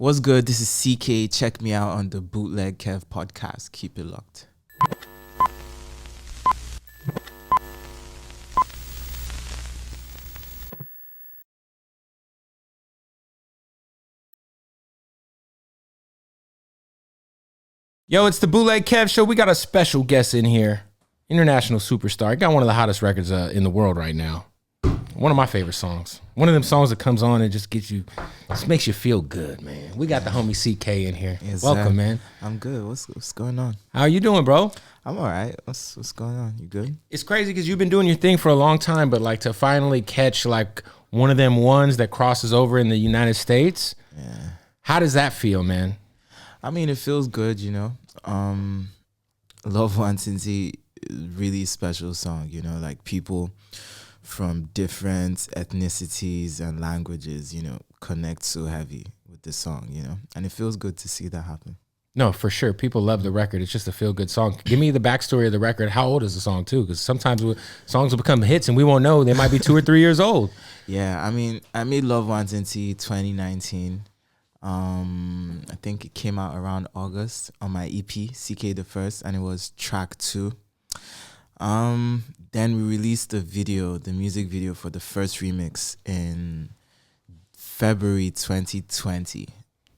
What's good? This is CKay. Check me out on the Bootleg Kev podcast. Keep it locked. Yo, it's the Bootleg Kev Show. We got a special guest in here. International superstar. Got one of the hottest records in the world right now. One of my favorite songs. One of them songs that comes on and just gets you, just makes you feel good, man. We got the homie CKay in here. Yes, welcome, sir. man. I'm good. What's going on? How you doing, bro? I'm all right. What's going on? You good? It's crazy because you've been doing your thing for a long time, but like to finally catch like one of them ones that crosses over in the United States. Yeah. How does that feel, man? I mean, it feels good, you know. Love Nwantiti, really special song, you know, like people from different ethnicities and languages, you know, connect so heavy with the song, you know, and it feels good to see that happen. No, for sure. People love the record. It's just a feel-good song. Give me the backstory of the record. How old is the song, too? Because sometimes songs will become hits and we won't know. They might be 2 or 3 years old. Yeah, I mean, I made Love Nwantiti 2019. I think it came out around August on my EP, CKay the First, and it was track 2. Then we released the music video for the first remix in February 2020.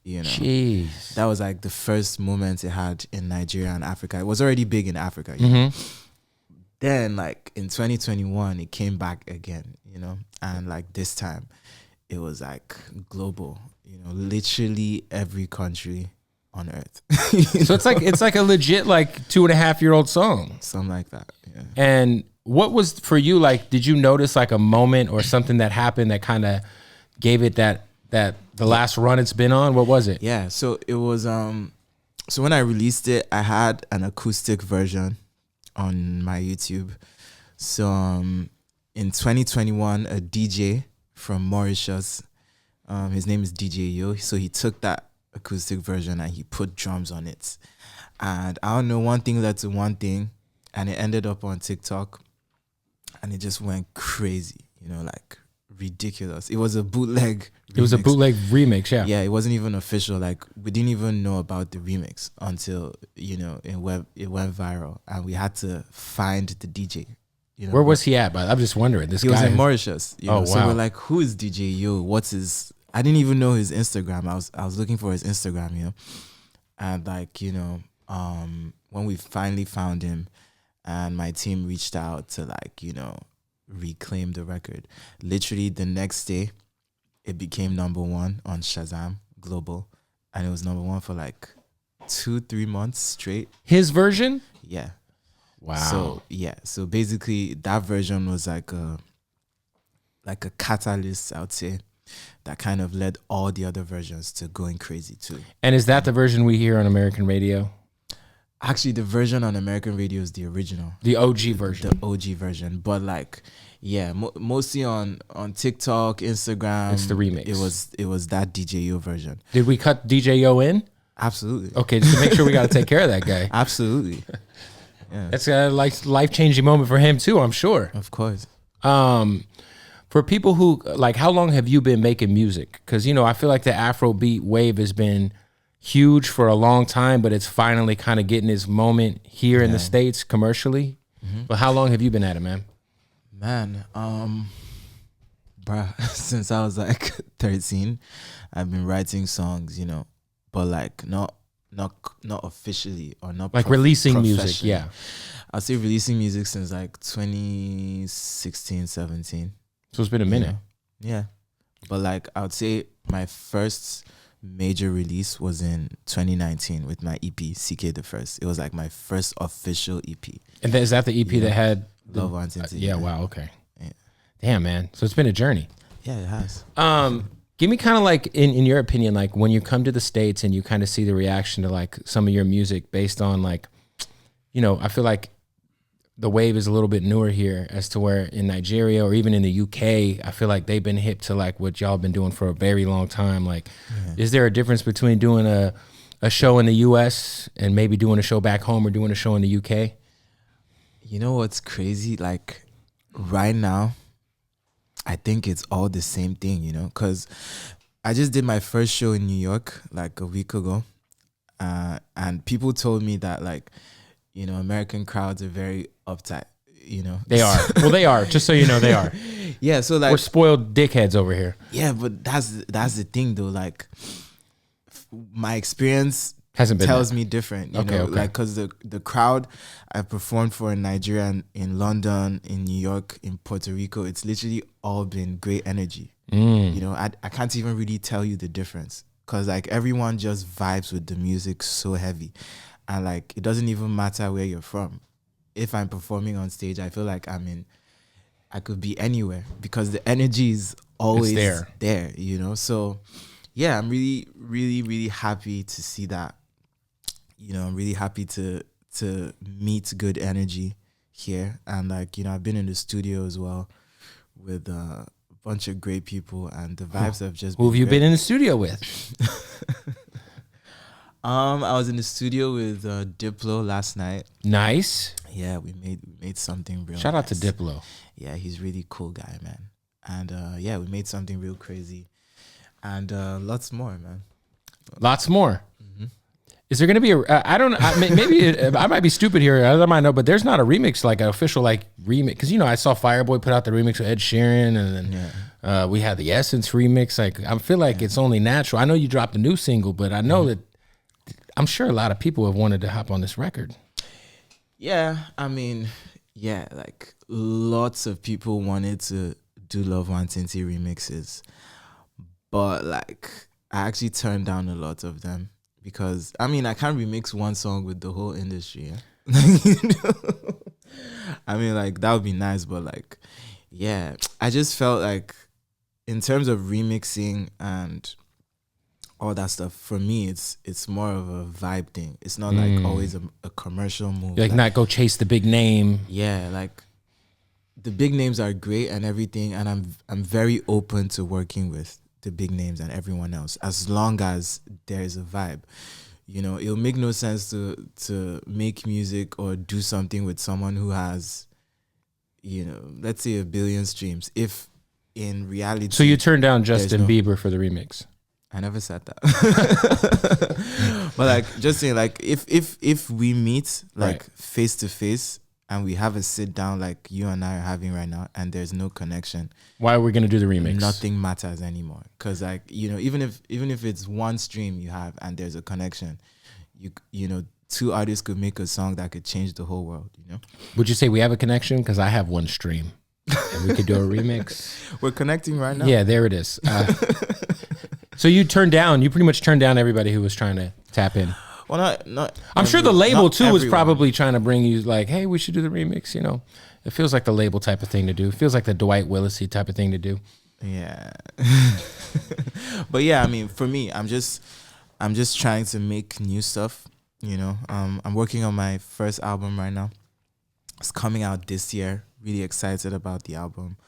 You know, Jeez. that was like the first moment it had in Nigeria and Africa. It was already big in Africa. You know? Then, like in 2021, it came back again. You know, and like this time, it was like global. You know, literally every country on earth. So it's like a legit like 2.5-year-old song. Something like that. Yeah. And what was for you like? Did you notice like a moment or something that happened that kind of gave it that the last run it's been on? What was it? Yeah, so it was so when I released it, I had an acoustic version on my YouTube. So in 2021, a DJ from Mauritius, his name is DJ Yo, so he took that acoustic version and he put drums on it. And I don't know, one thing led to one thing, and it ended up on TikTok, and it just went crazy, you know, like ridiculous. It was a bootleg remix. It was a bootleg remix, yeah. Yeah, it wasn't even official. Like, we didn't even know about the remix until, you know, it went viral, and we had to find the DJ. You know, where was he at? I'm just wondering. He was in Mauritius. You know? Wow. So we're like, who is DJ Yo? What's his? I didn't even know his Instagram. I was looking for his Instagram, you know, and like, you know, when we finally found him, and my team reached out to like, you know, reclaim the record. Literally the next day, it became #1 on Shazam Global, and it was #1 for like 2-3 months straight. His version? Yeah. Wow. So yeah, so basically that version was like a catalyst, I would say, that kind of led all the other versions to going crazy too. And is that the version we hear on American radio? Actually, the version on American radio is the original. The OG version. The OG version. But like, yeah, mostly on TikTok, Instagram. It's the remix. It was that DJ Yo version. Did we cut DJ Yo in? Absolutely. Okay, just to make sure we got to take care of that guy. Absolutely. Yeah. That's a life-changing moment for him too, I'm sure. Of course. For people who, like, how long have you been making music? Because, you know, I feel like the Afrobeat wave has been huge for a long time, but it's finally kind of getting its moment here in the States commercially. But how long have you been at it, man? Man, bruh, since I was like 13, I've been writing songs, you know, but like not officially, or not like releasing music. Yeah, I'll say releasing music since like 2016, 17. So it's been a minute. Yeah. But like, I would say my first major release was in 2019 with my EP, CKay the First. It was like my first official EP. And is that the EP that had Love Nwantiti? Yeah, wow, okay. Yeah. Damn, man. So it's been a journey. Yeah, it has. Give me kind of like, in your opinion, like when you come to the States and you kind of see the reaction to like some of your music based on like, you know, I feel like the wave is a little bit newer here as to where in Nigeria or even in the UK, I feel like they've been hip to like what y'all been doing for a very long time. Like, is there a difference between doing a show in the US and maybe doing a show back home or doing a show in the UK? You know what's crazy? Like right now, I think it's all the same thing, you know, because I just did my first show in New York like a week ago, and people told me that like, you know, American crowds are very uptight. You know, They are. Well, they are. Just so you know, they are. Yeah, so like we're spoiled dickheads over here. Yeah, but that's the thing though. Like my experience Hasn't been tells that. me different. You Okay, know, okay. like because the crowd I performed for in Nigeria, and in London, in New York, in Puerto Rico, it's literally all been great energy. You know, I can't even really tell you the difference because like everyone just vibes with the music so heavy, and like it doesn't even matter where you're from. If I'm performing on stage, I feel like I could be anywhere because the energy is always there, you know? So yeah, I'm really, really, really happy to see that. You know, I'm really happy to meet good energy here. And like, you know, I've been in the studio as well with a bunch of great people, and the vibes have just Who have you great. been in the studio with? I was in the studio with Diplo last night. Nice. Yeah, we made something real Shout out to nice. Diplo. Yeah, he's really cool guy, man. And yeah, we made something real crazy, and lots more, man. Lots more. Is there going to be I don't know, maybe I might be stupid here. I might know, but there's not a remix, like an official like remix. Because, you know, I saw Fireboy put out the remix with Ed Sheeran, and then we had the Essence remix. Like, I feel like it's only natural. I know you dropped a new single, but I know that I'm sure a lot of people have wanted to hop on this record. Yeah, I mean, yeah, like lots of people wanted to do Love Nwantiti remixes, but like I actually turned down a lot of them because I mean I can't remix one song with the whole industry. Yeah? You know? I mean, like that would be nice, but like, yeah, I just felt like in terms of remixing and all that stuff, for me, it's more of a vibe thing. It's not like always a commercial move. Like not go chase the big name. Yeah, like the big names are great and everything, and I'm very open to working with the big names and everyone else as long as there is a vibe. You know, it'll make no sense to make music or do something with someone who has, you know, let's say 1 billion streams if in reality. So you turned down Justin Bieber for the remix? I never said that. But like just saying, like if we meet like face to face and we have a sit down like you and I are having right now, and there's no connection, why are we gonna do the remix? Nothing matters anymore. Cause like, you know, even if it's one stream you have and there's a connection, you know, 2 artists could make a song that could change the whole world. You know. Would you say we have a connection? Because I have 1 stream, and we could do a remix. We're connecting right now. Yeah, there it is. So you pretty much turned down everybody who was trying to tap in. Well, not. I'm sure the label too was probably trying to bring you like, hey, we should do the remix. You know, it feels like the label type of thing to do. It feels like the Dwight Willisy type of thing to do. Yeah. But yeah, I mean, for me, I'm just trying to make new stuff. You know, I'm working on my first album right now. It's coming out this year. Really excited about the album.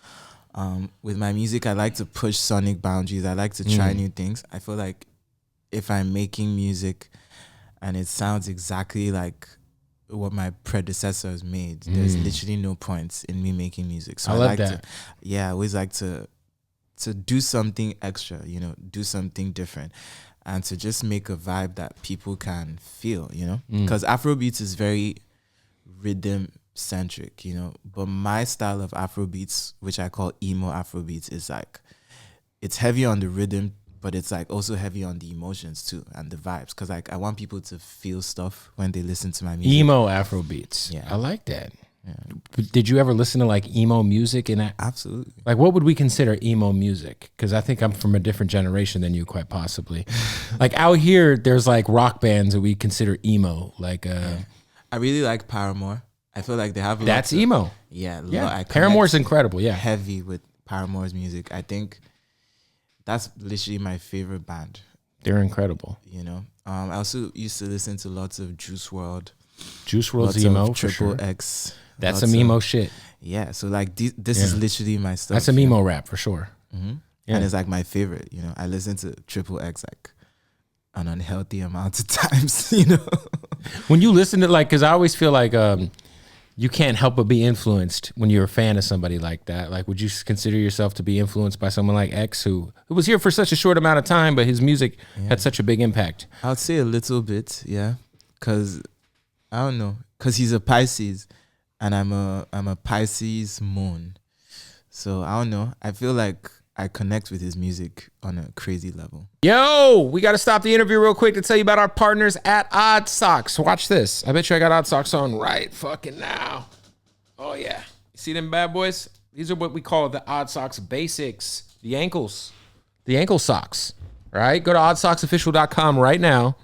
With my music, I like to push sonic boundaries. I like to try new things. I feel like if I'm making music and it sounds exactly like what my predecessors made, there's literally no point in me making music. So I love like that. I always like to do something extra, you know, do something different, and to just make a vibe that people can feel, you know, because Afrobeats is very rhythm centric, you know, but my style of Afrobeats, which I call Emo-Afrobeats, is like it's heavy on the rhythm, but it's like also heavy on the emotions too and the vibes, because like I want people to feel stuff when they listen to my music. Emo-Afrobeats. Yeah, I like that. Yeah. Did you ever listen to like emo music? Absolutely. Like, what would we consider emo music? Because I think I'm from a different generation than you, quite possibly. Like out here, there's like rock bands that we consider emo. Like, I really like Paramore. I feel like they have a that's emo. Yeah, Paramore's incredible. Yeah, heavy with Paramore's music. I think that's literally my favorite band. They're incredible. You know, I also used to listen to lots of Juice WRLD. Juice WRLD's emo for Triple sure. X. That's some emo shit. Yeah, so like this is literally my stuff. That's some emo rap for sure. Mm-hmm. Yeah. And it's like my favorite. You know, I listen to Triple X like an unhealthy amount of times. You know, when you listen to like, because I always feel like you can't help but be influenced when you're a fan of somebody like that. Like, would you consider yourself to be influenced by someone like X, who was here for such a short amount of time, but his music had such a big impact? I would say a little bit, yeah, because I don't know, because he's a Pisces, and I'm a Pisces moon, so I don't know. I feel like I connect with his music on a crazy level. Yo, we got to stop the interview real quick to tell you about our partners at Odd Socks. Watch this. I bet you I got Odd Socks on right fucking now. Oh, yeah. You see them bad boys? These are what we call the Odd Socks basics. The ankle socks, right? Go to oddsocksofficial.com right now.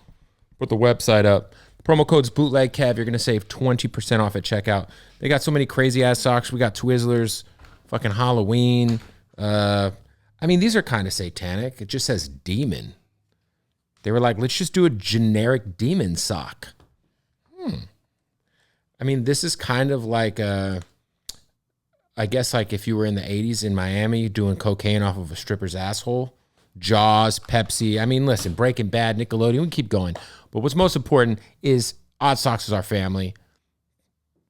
Put the website up. Promo code's Bootleg Kev. You're going to save 20% off at checkout. They got so many crazy ass socks. We got Twizzlers, fucking Halloween. I mean, these are kind of satanic. It just says demon. They were like, let's just do a generic demon sock. I mean, this is kind of like, I guess like if you were in the 80s in Miami doing cocaine off of a stripper's asshole. Jaws, Pepsi. I mean, listen, Breaking Bad, Nickelodeon, we can keep going. But what's most important is Odd Socks is our family.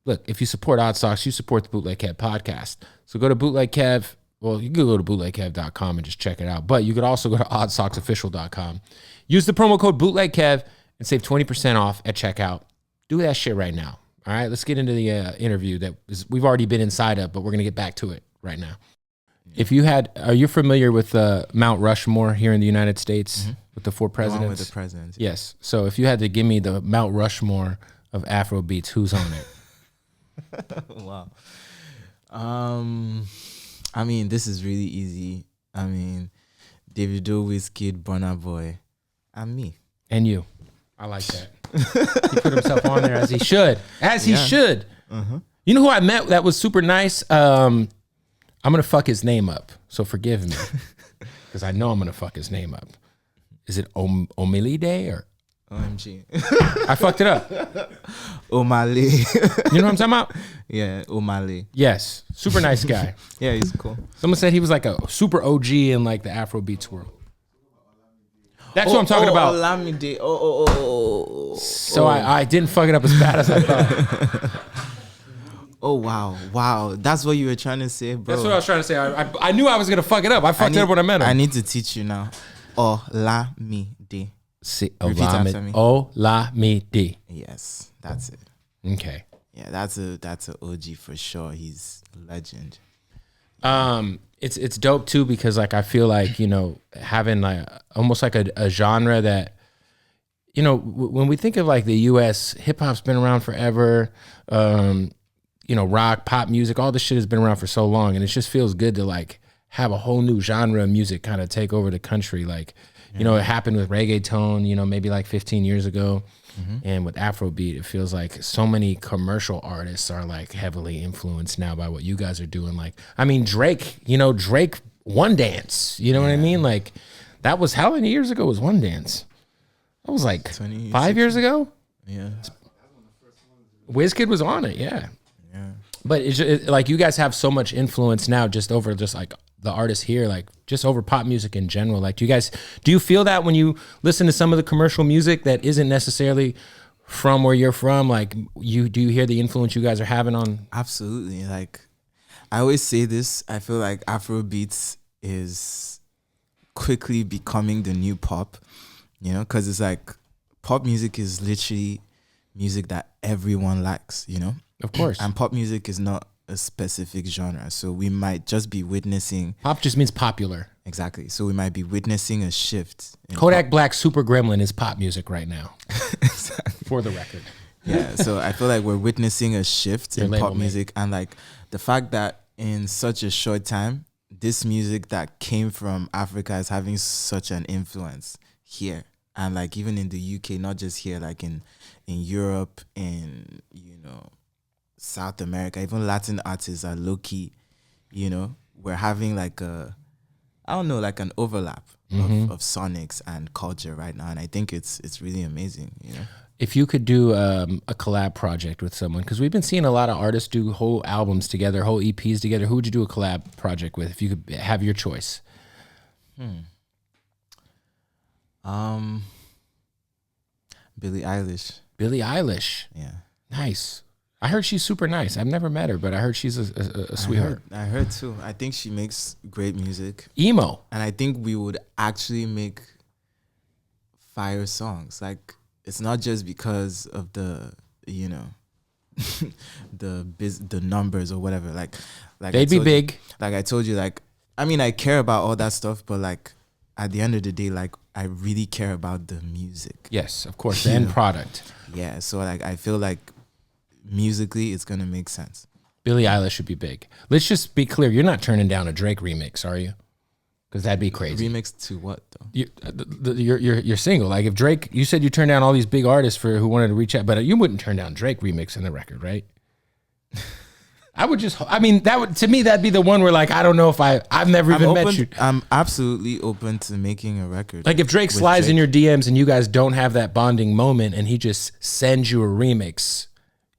Look, if you support Odd Socks, you support the Bootleg Kev podcast. So go to Bootleg Kev. Well, you can go to bootlegkev.com and just check it out. But you could also go to oddsocksofficial.com. Use the promo code BootlegKev and save 20% off at checkout. Do that shit right now. All right, let's get into the interview we've already been inside of, but we're going to get back to it right now. Are you familiar with Mount Rushmore here in the United States with the 4 presidents? The one with the presidents. Yes. So if you had to give me the Mount Rushmore of Afrobeats, who's on it? Wow. I mean, this is really easy. I mean, Davido, Wizkid, Burna Boy, and me. And you. I like that. He put himself on there as he should. He should. You know who I met that was super nice? I'm going to fuck his name up, so forgive me. Because I know I'm going to fuck his name up. Is it Omilide or? OMG. I fucked it up. O'Malley. You know what I'm talking about? Yeah, O'Malley. Yes. Super nice guy. Yeah, he's cool. Someone said he was like a super OG in like the Afrobeats world. That's what I'm talking about. Olamide. So I didn't fuck it up as bad as I thought. Oh, wow. That's what you were trying to say, bro. That's what I was trying to say. I knew I was going to fuck it up. I fucked it up when I met him. I need to teach you now. Olamide. Repeat after me. Olamide. Yes, that's it. Okay. Yeah, that's a OG for sure. He's a legend. It's dope too because like I feel like, you know, having like almost like a genre that, you know, when we think of like the US, hip hop's been around forever. You know, rock, pop music, all this shit has been around for so long, and it just feels good to like have a whole new genre of music kind of take over the country. Like, you know, it happened with reggaeton, you know, maybe like 15 years ago. And with Afrobeat, it feels like so many commercial artists are like heavily influenced now by what you guys are doing. Like, I mean, Drake, you know, One Dance, you know what I mean? Like, that was how many years ago was One Dance? That was like 5 years ago? Yeah. Wizkid was on it, yeah. But it's like you guys have so much influence now just over just like the artists here, like just over pop music in general. Like, do you feel that when you listen to some of the commercial music that isn't necessarily from where you're from? Like, do you hear the influence you guys are having on? Absolutely. Like, I always say this. I feel like Afrobeats is quickly becoming the new pop, you know, because it's like pop music is literally music that everyone likes, you know. Of course. And pop music is not a specific genre. So we might just be witnessing... Pop just means popular. Exactly. So we might be witnessing a shift. Kodak Black's Super Gremlin is pop music right now. Exactly. For the record. Yeah. So I feel like we're witnessing a shift in pop music. And like the fact that in such a short time, this music that came from Africa is having such an influence here. And like even in the UK, not just here, like in Europe, in, you know, South America, even Latin artists are low-key, you know, we're having like an overlap of sonics and culture right now. And I think it's really amazing, you know. If you could do a collab project with someone, because we've been seeing a lot of artists do whole albums together, whole EPs together, who would you do a collab project with if you could have your choice? Billie Eilish. Billie Eilish. Yeah. Nice. I heard she's super nice. I've never met her, but I heard she's a sweetheart. I heard too. I think she makes great music. Emo. And I think we would actually make fire songs. Like, it's not just because of the, you know, the numbers or whatever. Like They'd be big. Like I told you, like, I mean, I care about all that stuff, but like at the end of the day, like I really care about the music. Yes, of course, the end product. Yeah, so like I feel like musically it's gonna make sense. Billie Eilish should be big. Let's just be clear. You're not turning down a Drake remix, are you? Because that'd be crazy. Remix to what though? You're single. Like if Drake, you said you turned down all these big artists who wanted to reach out, but you wouldn't turn down Drake remix in the record, right? To me, that'd be the one where like, I don't know if I've never even met you. I'm absolutely open to making a record. Like if Drake slides in your DMs and you guys don't have that bonding moment and he just sends you a remix,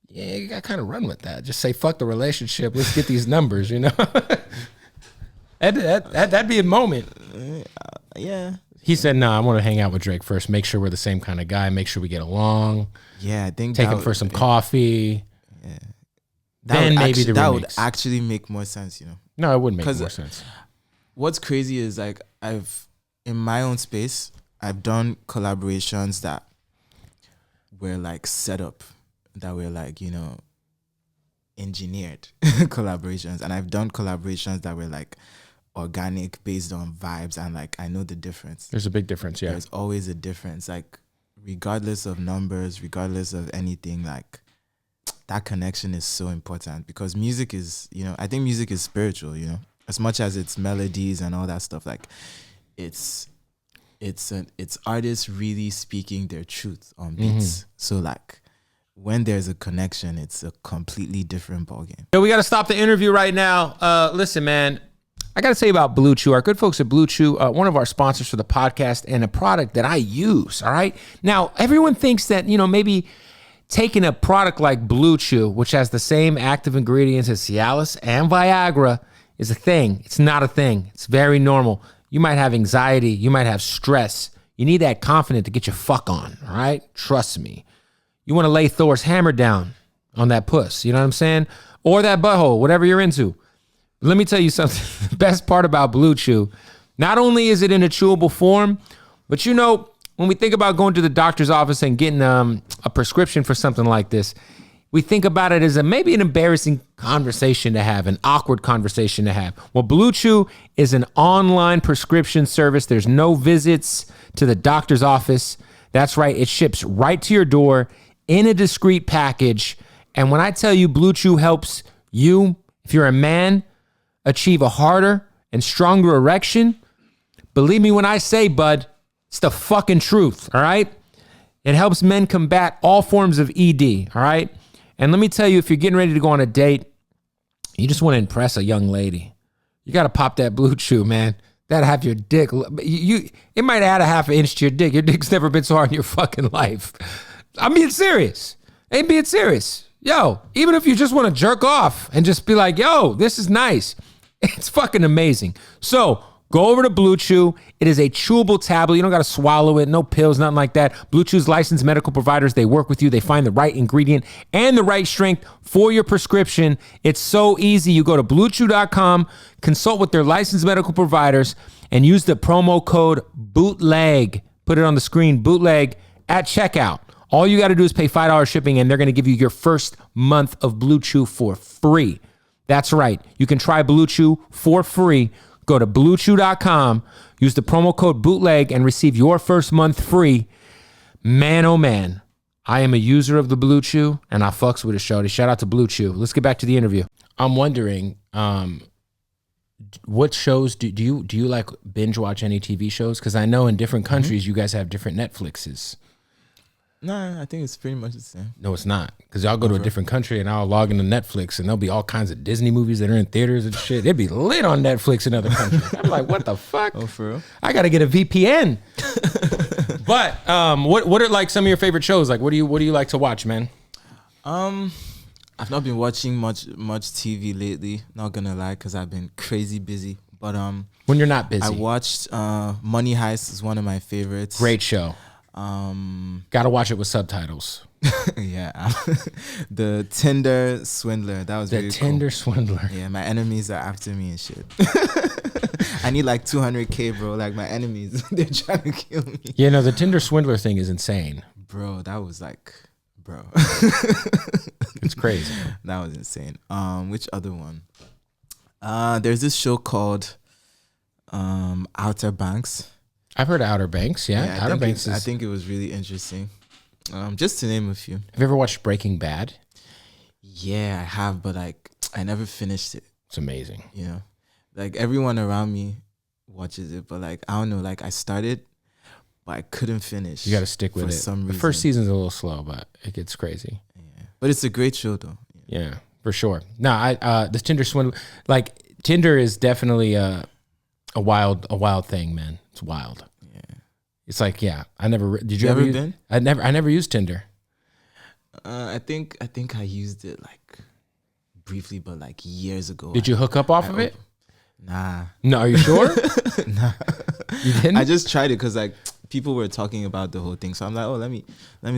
yeah, you gotta kind of run with that. Just say, fuck the relationship. Let's get these numbers, you know? That'd be a moment. Yeah. He said, "No, I want to hang out with Drake first. Make sure we're the same kind of guy. Make sure we get along. Yeah, I think take him for some coffee. Yeah, then maybe the remix. That would actually make more sense, you know. No, it wouldn't make more sense. What's crazy is like in my own space, I've done collaborations that were like set up, that were like, you know, engineered collaborations, and I've done collaborations that were like organic, based on vibes, and like I know the difference. There's a big difference. Yeah, there's always a difference. Like regardless of numbers, regardless of anything, like that connection is so important, because music is, you know, I think music is spiritual, you know, as much as it's melodies and all that stuff. Like it's artists really speaking their truth on beats. So like when there's a connection, it's a completely different ballgame. So we got to stop the interview right now. Listen, man, I got to say about Blue Chew, our good folks at Blue Chew, one of our sponsors for the podcast and a product that I use. All right. Now, everyone thinks that, you know, maybe taking a product like Blue Chew, which has the same active ingredients as Cialis and Viagra, is a thing. It's not a thing. It's very normal. You might have anxiety. You might have stress. You need that confidence to get your fuck on. All right. Trust me. You want to lay Thor's hammer down on that puss. You know what I'm saying? Or that butthole, whatever you're into. Let me tell you something. The best part about Blue Chew, not only is it in a chewable form, but you know, when we think about going to the doctor's office and getting a prescription for something like this, we think about it as maybe an embarrassing conversation to have, an awkward conversation to have. Well, Blue Chew is an online prescription service. There's no visits to the doctor's office. That's right. It ships right to your door in a discreet package. And when I tell you Blue Chew helps you, if you're a man, achieve a harder and stronger erection, believe me when I say, bud, it's the fucking truth, all right? It helps men combat all forms of ED, all right? And let me tell you, if you're getting ready to go on a date, you just want to impress a young lady, you got to pop that Blue Chew, man. That'll have your dick. It might add a half an inch to your dick. Your dick's never been so hard in your fucking life. I'm being serious. Ain't being serious. Yo, even if you just want to jerk off and just be like, yo, this is nice. It's fucking amazing. So go over to Blue Chew. It is a chewable tablet. You don't got to swallow it. No pills, nothing like that. Blue Chew's licensed medical providers. They work with you. They find the right ingredient and the right strength for your prescription. It's so easy. You go to bluechew.com, consult with their licensed medical providers, and use the promo code BOOTLEG. Put it on the screen, BOOTLEG, at checkout. All you got to do is pay $5 shipping, and they're going to give you your first month of Blue Chew for free. That's right. You can try Blue Chew for free. Go to bluechew.com, use the promo code BOOTLEG, and receive your first month free. Man, oh man, I am a user of the Blue Chew, and I fucks with it, shorty. Shout out to Blue Chew. Let's get back to the interview. I'm wondering, what shows do you like binge watch any TV shows? Because I know in different countries you guys have different Netflixes. No, I think it's pretty much the same. No, it's not. Because y'all go to a different country and I'll log into Netflix and there'll be all kinds of Disney movies that are in theaters and shit. It'd be lit on Netflix in other countries. I'm like, what the fuck? Oh, for real? I got to get a VPN. But what are like some of your favorite shows? Like, what do you like to watch, man? I've not been watching much TV lately. Not gonna lie, because I've been crazy busy. But when you're not busy, I watched Money Heist is one of my favorites. Great show. Gotta watch it with subtitles. Yeah. The Tinder swindler. That was The really Tinder cool. swindler. Yeah, my enemies are after me and shit. I need like 200K, bro. Like my enemies, they're trying to kill me. Yeah, no, the Tinder swindler thing is insane. Bro, that was like, bro. It's crazy. That was insane. Which other one? There's this show called Outer Banks. I've heard of Outer Banks. Yeah, Outer Banks I think it was really interesting. Just to name a few. Have you ever watched Breaking Bad? Yeah, I have, but like I never finished it. It's amazing. You know, like everyone around me watches it, but like I don't know, like I started, but I couldn't finish. You got to stick with for it. some reason. The first season's a little slow, but it gets crazy. Yeah, but it's a great show though. Yeah, for sure. No, the Tinder swindle, like Tinder is definitely a wild thing, man. It's wild. It's like, yeah, I never. Did you ever been? I never used Tinder. I think I used it like briefly, but like years ago. Did you hook up off of it? Nah. No, are you sure? Nah. You didn't? I just tried it because like people were talking about the whole thing, so I'm like, oh, let me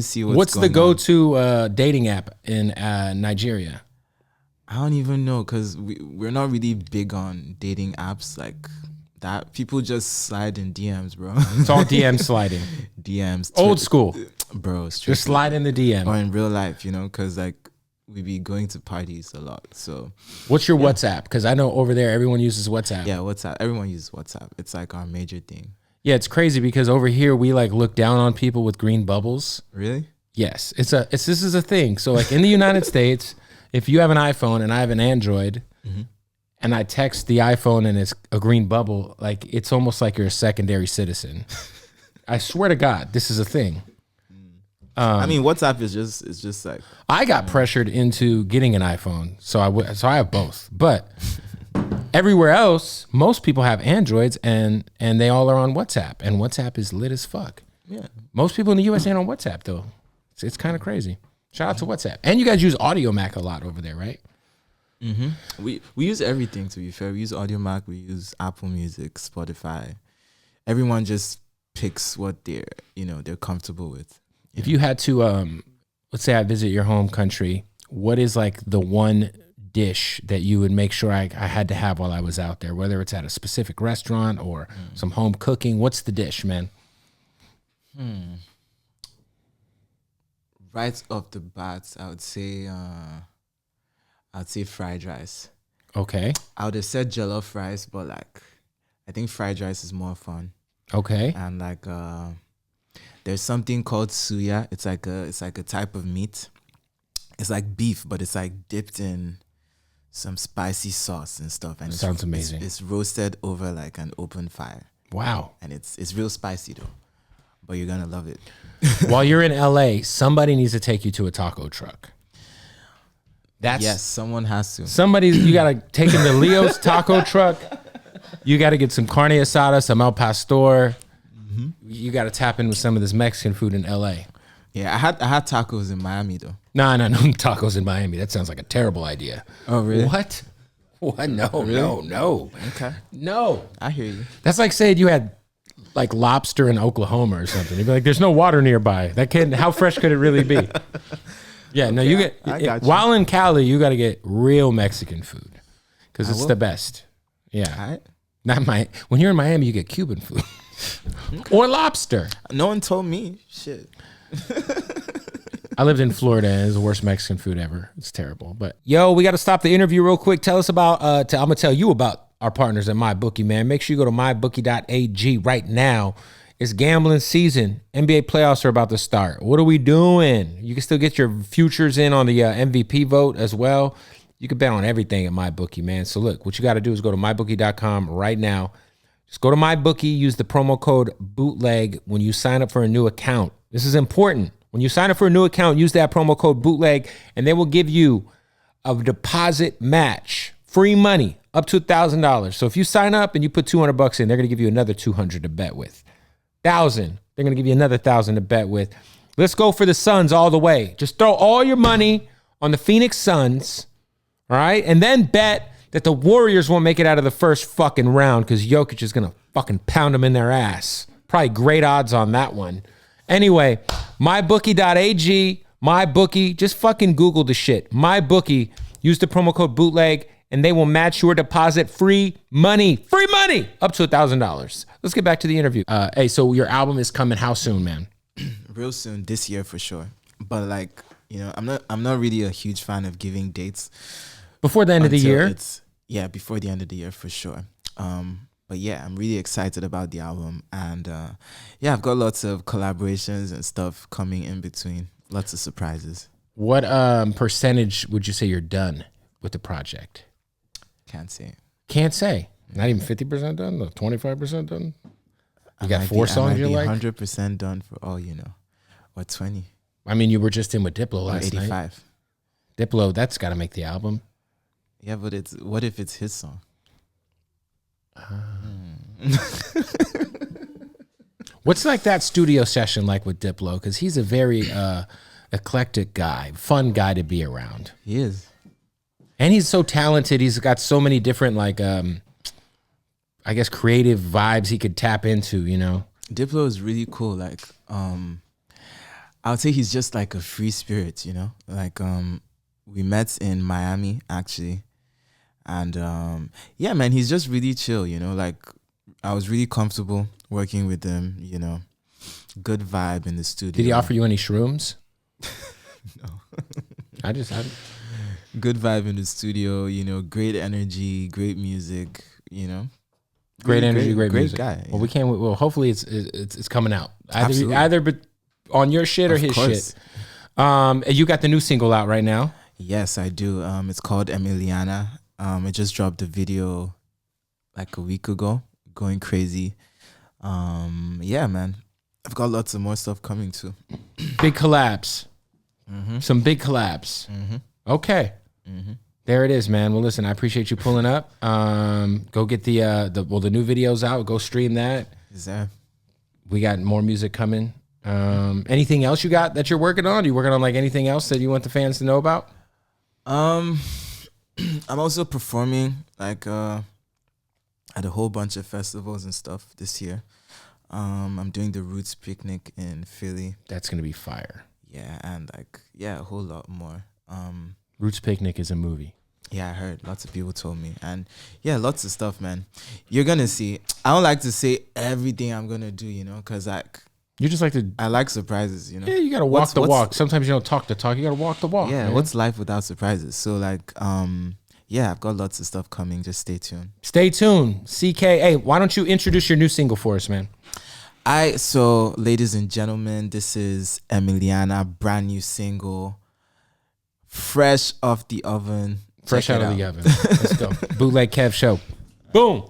see What's the going go-to dating app in Nigeria? I don't even know because we're not really big on dating apps like that. People just slide in DMs, bro. It's all DM sliding. DMs. Old school. Bro, Just slide in the DM. Or in real life, you know, because like we be going to parties a lot. So what's your WhatsApp? Because I know over there everyone uses WhatsApp. yeah, WhatsApp. Everyone uses WhatsApp. It's like our major thing. Yeah, it's crazy because over here we like look down on people with green bubbles. Really? Yes, this is a thing. So like in the United States, if you have an iPhone and I have an Android, and I text the iPhone and it's a green bubble, like it's almost like you're a secondary citizen. I swear to God, this is a thing. I mean, WhatsApp is just like I got pressured into getting an iPhone, so I have both. But everywhere else, most people have Androids and they all are on WhatsApp, and WhatsApp is lit as fuck. yeah. Most people in the US ain't on WhatsApp though. It's kind of crazy. Shout out to WhatsApp. And you guys use Audio Mac a lot over there, right? We use everything, to be fair. We use Audio Mac, we use Apple Music, Spotify. Everyone just picks what they're comfortable with. If you had to, let's say I visit your home country, what is like the one dish that you would make sure I had to have while I was out there, whether it's at a specific restaurant or some home cooking? What's the dish, man? Right off the bat, I would say fried rice. Okay. I would have said jollof rice, but like I think fried rice is more fun. Okay. And like there's something called suya. It's like a type of meat. It's like beef, but it's like dipped in some spicy sauce and stuff. And Sounds amazing. It's roasted over like an open fire. Wow. And it's real spicy though. But you're gonna love it. While you're in LA, somebody needs to take you to a taco truck. Yes, someone has to. You got to take him to Leo's taco truck. You got to get some carne asada, some al pastor. You got to tap in with some of this Mexican food in LA. Yeah, I had tacos in Miami though. No tacos in Miami. That sounds like a terrible idea. Oh really? What? No, Really? no. Okay. No. I hear you. That's like saying you had like lobster in Oklahoma or something. You'd be like, there's no water nearby. How fresh could it really be? Yeah, no, you get, I got you. while in Cali, you got to get real Mexican food because it's the best. Yeah. All right. When you're in Miami, you get Cuban food or lobster. No one told me. Shit. I lived in Florida and it's the worst Mexican food ever. It's terrible. But yo, we got to stop the interview real quick. Tell us about, I'm going to tell you about our partners at MyBookie, man. Make sure you go to mybookie.ag right now. It's gambling season. NBA playoffs are about to start. What are we doing? You can still get your futures in on the MVP vote as well. You can bet on everything at MyBookie, man. So look, what you got to do is go to mybookie.com right now. Just go to MyBookie, use the promo code BOOTLEG when you sign up for a new account. This is important. When you sign up for a new account, use that promo code BOOTLEG, and they will give you a deposit match, free money, up to $1,000. So if you sign up and you put $200 in, they're going to give you another $200 to bet with. 1,000. They're going to give you another 1,000 to bet with. Let's go for the Suns all the way. Just throw all your money on the Phoenix Suns, all right? And then bet that the Warriors won't make it out of the first fucking round because Jokic is going to fucking pound them in their ass. Probably great odds on that one. Anyway, MyBookie.ag, MyBookie. Just fucking Google the shit. MyBookie. Use the promo code Bootleg, and they will match your deposit. Free money up to $1,000. Let's get back to the interview. Hey, so your album is coming how soon, man? Real soon, this year for sure. But like, you know, I'm not really a huge fan of giving dates before the end of the year. Yeah, before the end of the year for sure. But yeah, I'm really excited about the album, and yeah, I've got lots of collaborations and stuff coming in between. Lots of surprises. What percentage would you say you're done with the project? Can't say. Can't say. Not even 50% done? No, 25% done? You got 4 songs you like? 100% done for all you know. Or 20. I mean, you were just in with Diplo last 85. night. Diplo, that's got to make the album. Yeah, but what if it's his song? What's like that studio session like with Diplo? Because he's a very eclectic guy, fun guy to be around. He is. And he's so talented. He's got so many different like, I guess, creative vibes he could tap into, you know? Diplo is really cool. Like, I would say he's just like a free spirit, you know? Like, we met in Miami, actually. And, yeah, man, he's just really chill, you know? Like, I was really comfortable working with him, you know? Good vibe in the studio. Did he offer you any shrooms? No. I Good vibe in the studio, you know, great energy, great music, you know. Great energy, great music. Guy. Well, we can't. Well, hopefully it's coming out. Absolutely. But on your shit or his shit. You got the new single out right now. Yes, I do. It's called Emiliana. I just dropped the video like a week ago. Going crazy. Yeah, man. I've got lots of more stuff coming too. Big collabs. Mm-hmm. Some big collabs. Mm-hmm. Okay. Mm-hmm. There it is, man. Well, listen, I appreciate you pulling up. Go get the new video's out. Go stream that. Is that? We got more music coming. Anything else you got that you're working on? Are you working on like anything else that you want the fans to know about? I'm also performing like at a whole bunch of festivals and stuff this year. I'm doing the Roots Picnic in Philly. That's gonna be fire. Yeah, and like a whole lot more. Roots Picnic is a movie. Yeah, I heard. Lots of people told me. And yeah, lots of stuff, man. You're gonna see. I don't like to say everything I'm gonna do, you know, because you just like to. I like surprises, you know. Yeah, you gotta walk the walk. Sometimes you don't talk the talk. You gotta walk the walk. Yeah, man. What's life without surprises? So like, yeah, I've got lots of stuff coming. Just stay tuned. Stay tuned. CKay. Hey, why don't you introduce your new single for us, man? So ladies and gentlemen, this is Emiliana, brand new single, fresh off the oven. Fresh out of the oven. Let's go. Bootleg Kev Show. Boom.